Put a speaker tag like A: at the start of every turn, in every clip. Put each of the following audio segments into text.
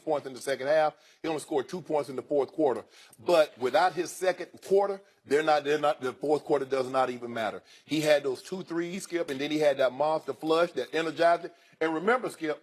A: points in the second half. He only scored 2 points in the fourth quarter. But without his second quarter, the fourth quarter does not even matter. He had those 2 threes, Skip, and then he had that monster flush that energized it. And remember, Skip,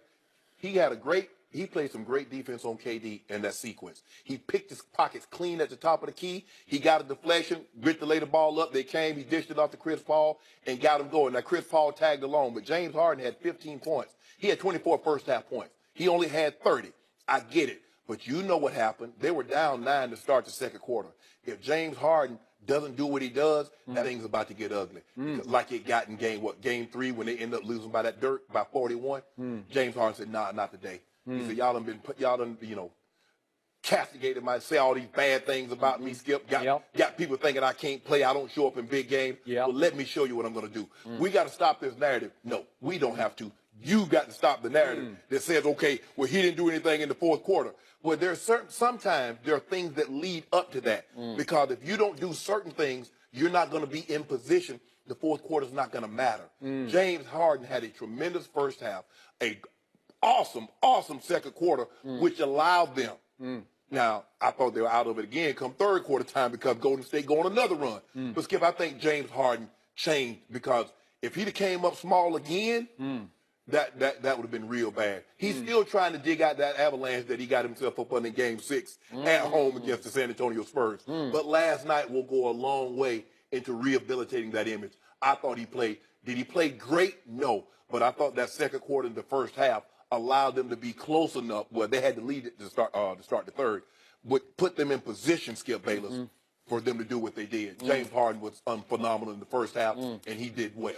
A: he played some great defense on KD in that sequence. He picked his pockets clean at the top of the key. He got a deflection, Grit to lay the ball up. They came, he dished it off to Chris Paul and got him going. Now, Chris Paul tagged along, but James Harden had 15 points. He had 24 first-half points. He only had 30. I get it. But you know what happened. They were down 9 to start the second quarter. If James Harden doesn't do what he does, that thing's about to get ugly. Like it got in game 3 when they ended up losing by 41. James Harden said, nah, not today. He said, y'all done, castigated say all these bad things about me, Skip. Got people thinking I can't play, I don't show up in big games. Well, let me show you what I'm going to do. We got to stop this narrative. No, we don't have to. You got to stop the narrative that says, okay, well, he didn't do anything in the fourth quarter. Well, sometimes there are things that lead up to that. Because if you don't do certain things, you're not going to be in position. The fourth quarter is not going to matter. James Harden had a tremendous first half, awesome second quarter, which allowed them. Now, I thought they were out of it again come third quarter time because Golden State going another run. But, Skip, I think James Harden changed because if he'd have came up small again, that would have been real bad. He's still trying to dig out that avalanche that he got himself up on in Game 6 at home against the San Antonio Spurs. But last night will go a long way into rehabilitating that image. I thought he played. Did he play great? No. But I thought that second quarter in the first half allowed them to be close enough where they had to lead it to start the third, but put them in position, Skip Bayless, for them to do what they did. James Harden was phenomenal in the first half, and he did well.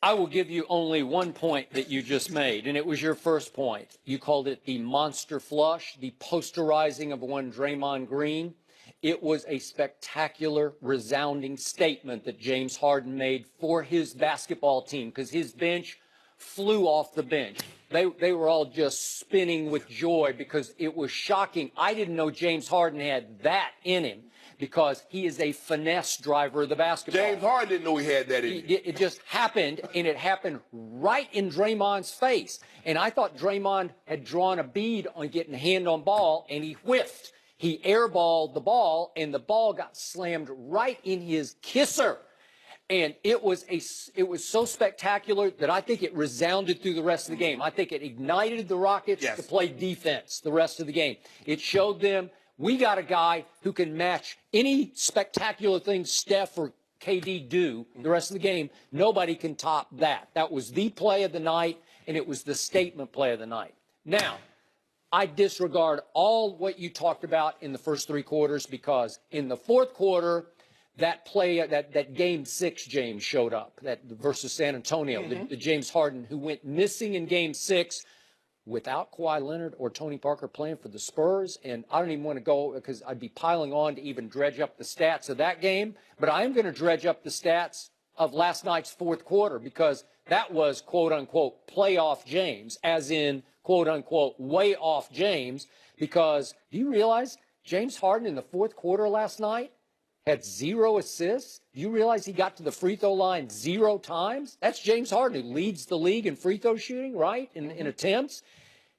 B: I will give you only one point that you just made, and it was your first point. You called it the monster flush, the posterizing of one Draymond Green. It was a spectacular, resounding statement that James Harden made for his basketball team because his bench flew off the bench. They were all just spinning with joy because it was shocking. I didn't know James Harden had that in him because he is a finesse driver of the basketball.
A: James Harden didn't know he had that in him.
B: It just happened, and it happened right in Draymond's face. And I thought Draymond had drawn a bead on getting a hand on ball, and he whiffed. He airballed the ball, and the ball got slammed right in his kisser. And it was so spectacular that I think it resounded through the rest of the game. I think it ignited the Rockets to play defense the rest of the game. It showed them we got a guy who can match any spectacular thing Steph or KD do the rest of the game. Nobody can top that. That was the play of the night, and it was the statement play of the night. Now, I disregard all what you talked about in the first 3 quarters because in the fourth quarter, that play, that Game 6, James showed up, that versus San Antonio, the James Harden who went missing in Game 6 without Kawhi Leonard or Tony Parker playing for the Spurs. And I don't even want to go because I'd be piling on to even dredge up the stats of that game. But I am going to dredge up the stats of last night's fourth quarter because that was, quote-unquote, playoff James, as in, quote-unquote, way off James. Because do you realize James Harden in the fourth quarter last night had 0 assists. Do you realize he got to the free throw line 0 times? That's James Harden, who leads the league in free throw shooting, right, in attempts.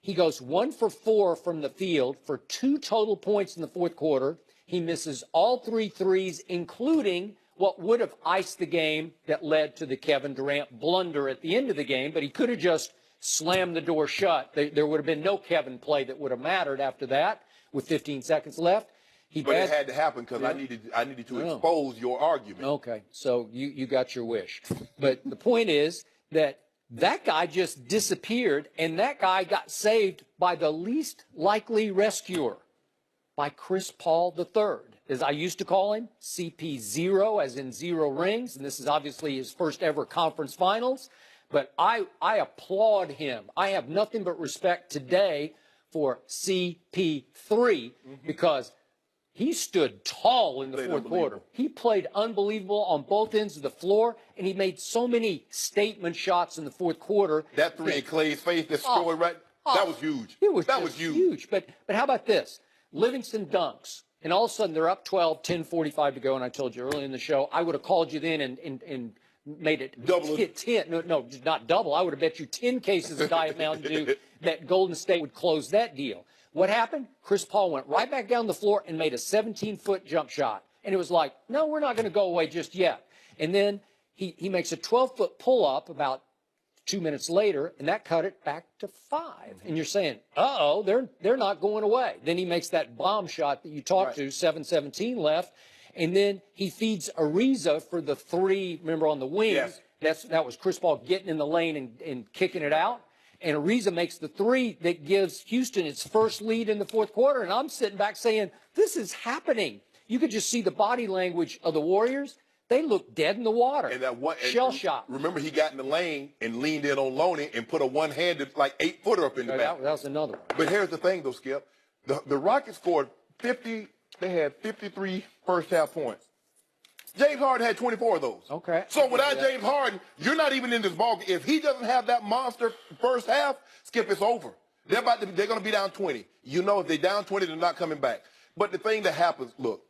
B: He goes 1 for 4 from the field for 2 total points in the fourth quarter. He misses all 3 threes, including what would have iced the game that led to the Kevin Durant blunder at the end of the game, but he could have just slammed the door shut. There would have been no Kevin play that would have mattered after that with 15 seconds left.
A: But it had to happen because I needed to expose your argument.
B: Okay, so you got your wish. But the point is that guy just disappeared, and that guy got saved by the least likely rescuer, by Chris Paul III. As I used to call him, CP0, as in 0 rings, and this is obviously his first ever conference finals. But I applaud him. I have nothing but respect today for CP3 because he stood tall in the fourth quarter. He played unbelievable on both ends of the floor, and he made so many statement shots in the fourth quarter.
A: That 3 in Clay's face, that scored that was huge.
B: That was huge. But how about this? Livingston dunks, and all of a sudden they're up 12, 10:45 to go, and I told you early in the show, I would have called you then and made it
A: double
B: 10. No, not double. I would have bet you 10 cases of Diet Mountain Dew that Golden State would close that deal. What happened? Chris Paul went right back down the floor and made a 17-foot jump shot. And it was like, no, we're not going to go away just yet. And then he makes a 12-foot pull-up about 2 minutes later, and that cut it back to 5. And you're saying, uh-oh, they're not going away. Then he makes that bomb shot that you talked to, 7:17 left. And then he feeds Ariza for the 3, remember, on the wing.
A: Yes.
B: That was Chris Paul getting in the lane and kicking it out. And Ariza makes the 3 that gives Houston its first lead in the fourth quarter. And I'm sitting back saying, this is happening. You could just see the body language of the Warriors. They look dead in the water.
A: And that one
B: shell shot.
A: Remember, he got in the lane and leaned in on Loney and put a one-handed, like 8-footer up in the back.
B: That was another one.
A: But here's the thing, though, Skip. The Rockets scored 50. They had 53 first-half points. James Harden had 24 of those.
B: Okay.
A: So without James Harden, you're not even in this ball. If he doesn't have that monster first half, Skip, it's over. They're going to be down 20. You know, if they're down 20, they're not coming back. But the thing that happens, look,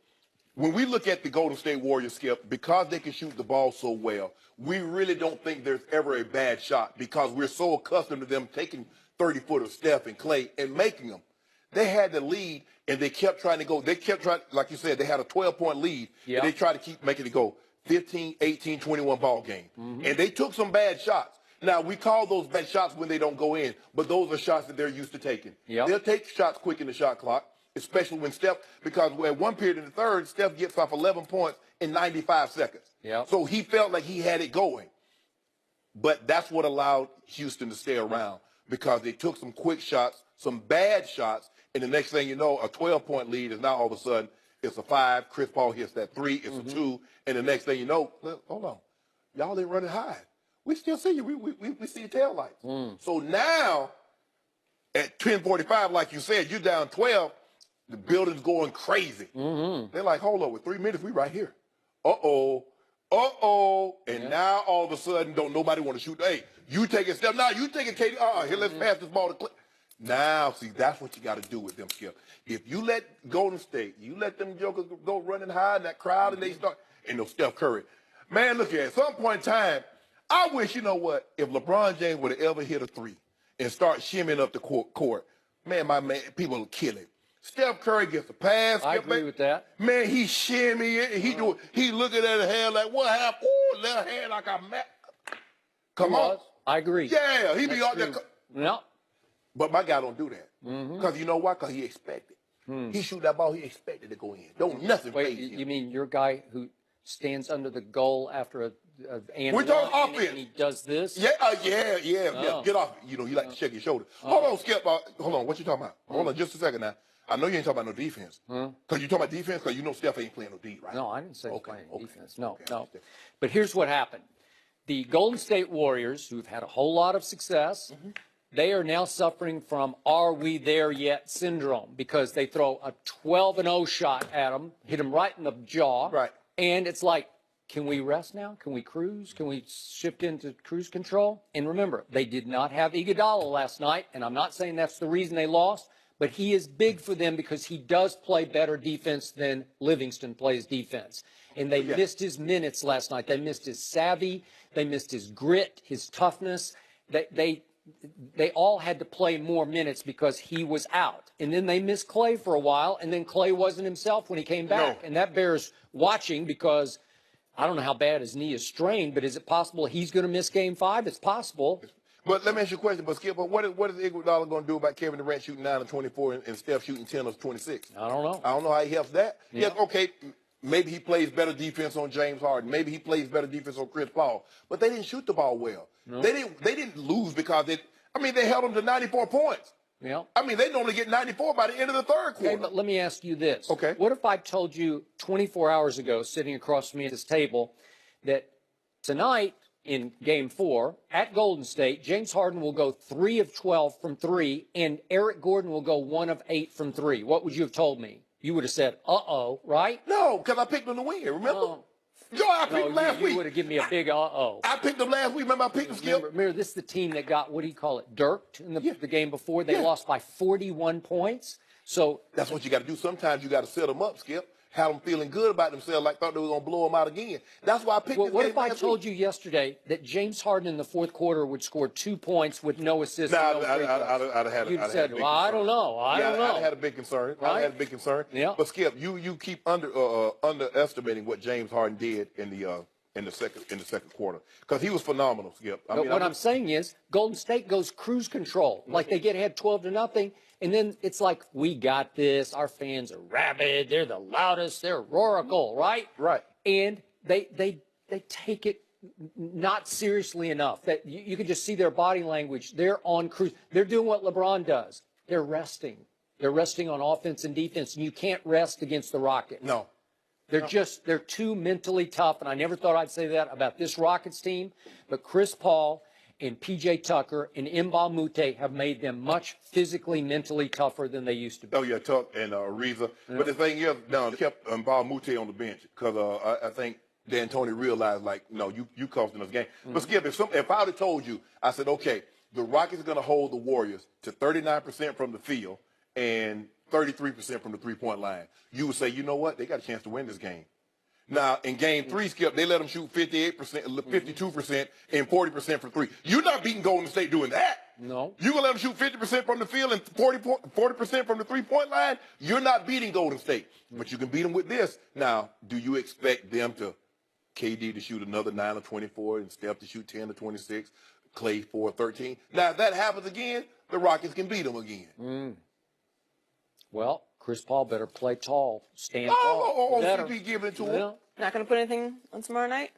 A: when we look at the Golden State Warriors, Skip, because they can shoot the ball so well, we really don't think there's ever a bad shot because we're so accustomed to them taking 30-footers, Steph and Clay, and making them. They had the lead, and they kept trying to go. They kept trying, like you said, they had a 12-point lead, and they tried to keep making it go 15, 18, 21 ball game. And they took some bad shots. Now, we call those bad shots when they don't go in, but those are shots that they're used to taking. They'll take shots quick in the shot clock, especially when Steph, because at one period in the third, Steph gets off 11 points in 95 seconds. So he felt like he had it going. But that's what allowed Houston to stay around because they took some quick shots, some bad shots, and the next thing you know, a 12-point lead is now all of a sudden it's a 5. Chris Paul hits that 3. It's a 2. And the next thing you know, hold on, y'all ain't running high. We still see you. We see your tail lights. So now at 10:45, like you said, you're down 12. The building's going crazy. They're like, hold on, with 3 minutes, we right here. Uh-oh. And now all of a sudden, don't nobody want to shoot. Hey, you take a step. Now you take a KD. Here, let's pass this ball to Clay. Now, see, that's what you got to do with them, Skip. If you let Golden State, you let them jokers go running high in that crowd and they start, and no Steph Curry. Man, look at some point in time, I wish, you know what, if LeBron James would have ever hit a 3 and start shimmying up the court, man, people will kill him. Steph Curry gets a pass.
B: I agree with that.
A: Man, he shimmy it. He looking at his hand like, what happened? Ooh, left hand like a man. Come on.
B: I agree.
A: Yeah, he be out there.
B: No.
A: But my guy don't do that. Because you know why? Because he expected. He shoot that ball, he expected to go in. Don't nothing
B: Wait,
A: phase him.
B: you mean your guy who stands under the goal after a and
A: we're talking offense.
B: And he does this?
A: Yeah. Get off. You know, you like to check your shoulder. Hold on, Skip. Hold on. What you talking about? Hold on just a second now. I know you ain't talking about no defense. Because you talking about defense because you know Steph ain't playing no D, right?
B: No, I didn't say playing defense. No. But here's what happened. The Golden State Warriors, who've had a whole lot of success, they are now suffering from "are we there yet" syndrome because they throw a 12-0 shot at them, hit them right in the jaw.
A: Right.
B: And it's like, can we rest now? Can we cruise? Can we shift into cruise control? And remember, they did not have Iguodala last night, and I'm not saying that's the reason they lost, but he is big for them because he does play better defense than Livingston plays defense. And they missed his minutes last night. They missed his savvy. They missed his grit, his toughness. They all had to play more minutes because he was out. And then they missed Clay for a while, and then Clay wasn't himself when he came back. And that bears watching because I don't know how bad his knee is strained, but is it possible he's going to miss Game 5? It's possible.
A: But let me ask you a question, Skip. But what is Iguodala going to do about Kevin Durant shooting 9 of 24 and Steph shooting 10 of 26?
B: I don't know.
A: I don't know how he helps that. Yeah, okay, maybe he plays better defense on James Harden. Maybe he plays better defense on Chris Paul. But they didn't shoot the ball well. No. They didn't lose because they held them to 94 points.
B: Yeah.
A: They normally get 94 by the end of the third quarter.
B: Okay, but let me ask you this.
A: Okay.
B: What if I told you 24 hours ago, sitting across from me at this table, that tonight in Game 4 at Golden State, James Harden will go 3 of 12 from 3, and Eric Gordon will go 1 of 8 from 3? What would you have told me? You would have said, uh-oh, right?
A: No, because I picked them to win, remember? I picked them last week.
B: You would have given me a big uh-oh.
A: I picked them last week. Remember I picked them, Skip?
B: Remember, this is the team that got, what do you call it, dirked in the game before. They lost by 41 points. So
A: that's what you got to do. Sometimes you got to set them up, Skip. had them feeling good about themselves, like thought they were going to blow them out again. That's why I picked this
B: What
A: game
B: if I
A: last
B: told
A: week.
B: you yesterday that James Harden in the fourth quarter would score 2 points with no assists?
A: Nah,
B: and no free throws?
A: I'd have had
B: You'd
A: I'd have
B: said,
A: had a big
B: well, I
A: concern.
B: don't know. I don't know.
A: I'd have had a big concern. I'd
B: Right?
A: have had a big concern.
B: Yeah.
A: But Skip, you keep underestimating what James Harden did in the second quarter, because he was phenomenal, Skip.
B: But what I'm saying is, Golden State goes cruise control, like they get ahead 12-0, and then it's like, we got this. Our fans are rabid. They're the loudest. They're roarical, right?
A: Right.
B: And they take it not seriously enough. That you can just see their body language. They're on cruise. They're doing what LeBron does. They're resting. They're resting on offense and defense, and you can't rest against the Rockets.
A: No.
B: They're too mentally tough, and I never thought I'd say that about this Rockets team, but Chris Paul and P.J. Tucker and Mbah Moute have made them much physically, mentally tougher than they used to be.
A: Oh, yeah, Tuck and Reza. Yeah. But the thing is, they kept Mbah Moute on the bench because I think D'Antoni realized, like, no, you costing us game. Mm-hmm. But Skip, if I would have told you, I said, okay, the Rockets are going to hold the Warriors to 39% from the field and 33% from the three-point line, you would say, you know what? They got a chance to win this game. Now, in game 3, Skip, they let them shoot 58%, 52%, and 40% from three. You're not beating Golden State doing that.
B: No.
A: You're going to let them shoot 50% from the field and 40% from the three-point line? You're not beating Golden State. But you can beat them with this. Now, do you expect them to, KD to shoot another 9 or 24 and Steph to shoot 10 or 26, Clay 4 or 13? Now, if that happens again, the Rockets can beat them again.
B: Well, Chris Paul better play tall, stand tall.
A: CP giving it to him.
B: Yeah.
C: Not going to put anything on tomorrow night?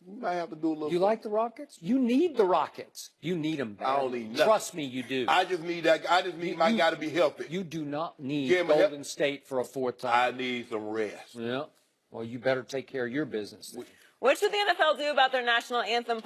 A: You might have to do a little.
B: You like the Rockets? You need the Rockets. You need them badly.
A: I don't need nothing.
B: Trust me, you do.
A: I just need that. I just need my guy to be healthy.
B: You do not need
A: Give him a
B: Golden State for a fourth time.
A: I need some rest.
B: Yeah. Well, you better take care of your business.
C: What should the NFL do about their national anthem?